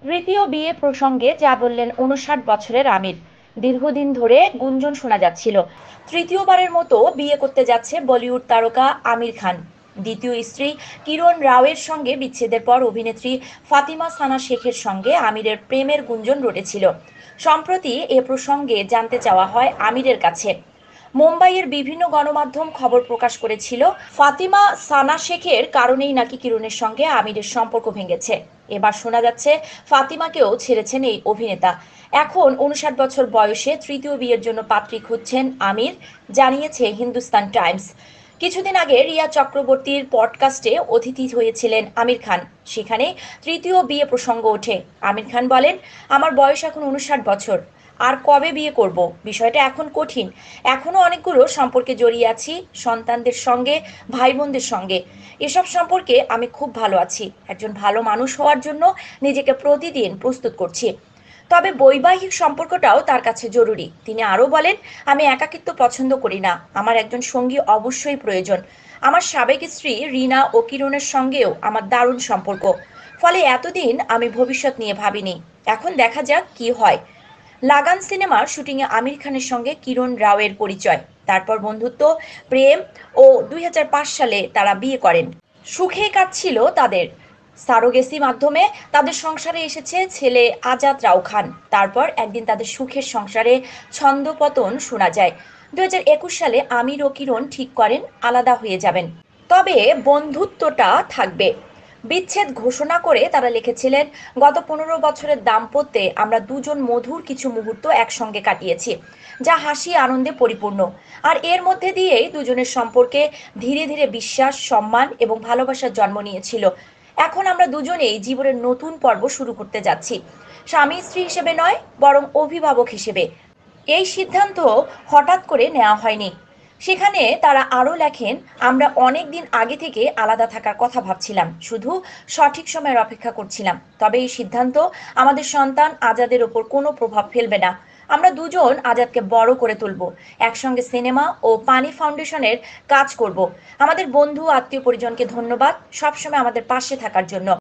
তৃতীয় বিয়ে প্রসঙ্গে যা বললেন ৫৯ বছরের আমির। দীর্ঘদিন ধরে গুঞ্জন শোনা যাচ্ছিল, তৃতীয়বারের মতো বিয়ে করতে যাচ্ছে বলিউড তারকা আমির খান। দ্বিতীয় স্ত্রী কিরণ রাওয়ের সঙ্গে বিচ্ছেদের পর অভিনেত্রী ফাতিমা সানা শেখের সঙ্গে আমিরের প্রেমের গুঞ্জন রটেছিল। সম্প্রতি এ প্রসঙ্গে জানতে চাওয়া হয় আমিরের কাছে। মুম্বাইয়ের বিভিন্ন গণমাধ্যম খবর প্রকাশ করেছিল ফাতিমা সানা শেখের কারণেই নাকি কিরণের সঙ্গে আমিরের সম্পর্ক ভেঙেছে। এবার শোনা যাচ্ছে ফাতিমাকেও ছেড়েছেন এই অভিনেতা। এখন ৫৯ বছর বয়সে তৃতীয় বিয়ের জন্য পাত্রী খুঁজছেন আমির, জানিয়েছে হিন্দুস্তান টাইমস। কিছুদিন আগে রিয়া চক্রবর্তীর পডকাস্টে অতিথি হয়েছিলেন আমির খান। সেখানে তৃতীয় বিয়ে প্রসঙ্গ ওঠে। আমির খান বলেন, আমার বয়স এখন ৫৯ বছর, আর কবে বিয়ে করব? বিষয়টা এখন কঠিন। এখনো অনেকগুলো সম্পর্কে জড়িয়ে আছি, সন্তানদের সঙ্গে, ভাই বোনদের সঙ্গে। এসব সম্পর্কে আমি খুব ভালো আছি। একজন ভালো মানুষ হওয়ার জন্য নিজেকে প্রতিদিন প্রস্তুত করছি। তবে বৈবাহিক সম্পর্কটাও তার কাছে জরুরি। তিনি আরও বলেন, আমি একাকিত্ব পছন্দ করি না, আমার একজন সঙ্গী অবশ্যই প্রয়োজন। আমার সাবেক স্ত্রী রিনা ও কিরণের সঙ্গেও আমার দারুণ সম্পর্ক। ফলে এতদিন আমি ভবিষ্যৎ নিয়ে ভাবিনি। এখন দেখা যাক কি হয়। লাগান সিনেমার শুটিংয়ে আমির খানের সঙ্গে কিরণ রাওয়ের পরিচয়, তারপর বন্ধুত্ব, প্রেম ও ২০০৫ সালে তারা বিয়ে করেন। সুখে কাটছিল তাদের। সারোগেসি মাধ্যমে তাদের সংসারে এসেছে ছেলে আজাদ রাও খান। তারপর একদিন তাদের সুখের সংসারে ছন্দপতন শোনা যায়। ২০২১ সালে আমির ও কিরণ ঠিক করেন আলাদা হয়ে যাবেন, তবে বন্ধুত্বটা থাকবে। বিচ্ছেদ ঘোষণা করে তারা লিখেছিলেন, গত ১৫ বছরের দাম্পত্যে আমরা দুজন মধুর কিছু মুহূর্ত একসঙ্গে কাটিয়েছি, যা হাসি আনন্দে পরিপূর্ণ। আর এর মধ্যে দিয়েই দুজনের সম্পর্কে ধীরে ধীরে বিশ্বাস, সম্মান এবং ভালোবাসার জন্ম নিয়েছিল। এখন আমরা দুজনেই জীবনের নতুন পর্ব শুরু করতে যাচ্ছি, স্বামী স্ত্রী হিসেবে নয়, বরং অভিভাবক হিসেবে। এই সিদ্ধান্ত হঠাৎ করে নেওয়া হয়নি। সেখানে তারা আরও লেখেন, আমরা অনেক দিন আগে থেকে আলাদা থাকার কথা ভাবছিলাম, শুধু সঠিক সময়ের অপেক্ষা করছিলাম। তবে এই সিদ্ধান্ত আমাদের সন্তান আজাদের ওপর কোনো প্রভাব ফেলবে না। আমরা দুজন আজাদকে বড় করে তুলব, একসঙ্গে সিনেমা ও পানি ফাউন্ডেশনের কাজ করব। আমাদের বন্ধু আত্মীয় পরিজনকে ধন্যবাদ সবসময় আমাদের পাশে থাকার জন্য।